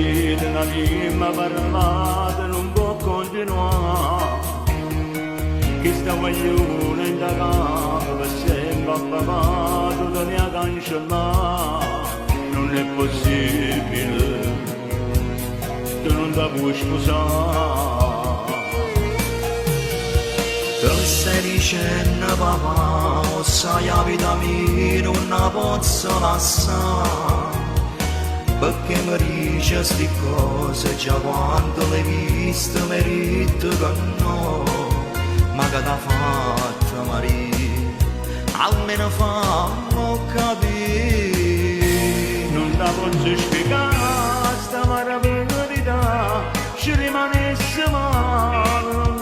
sentire una rima parlata non può continuare. Che sta guaglione in da casa per sempre appagato da mia cancellare. Non è possibile, tu non ti puoi scusare. Te stai dicendo papà, o sai la vita mia non la posso lasciare. Perché mi dice sti cose già quando l'hai viste mi rito che no. Ma che t'ha fatto Maria, almeno fammi capire. Non ti posso spiegare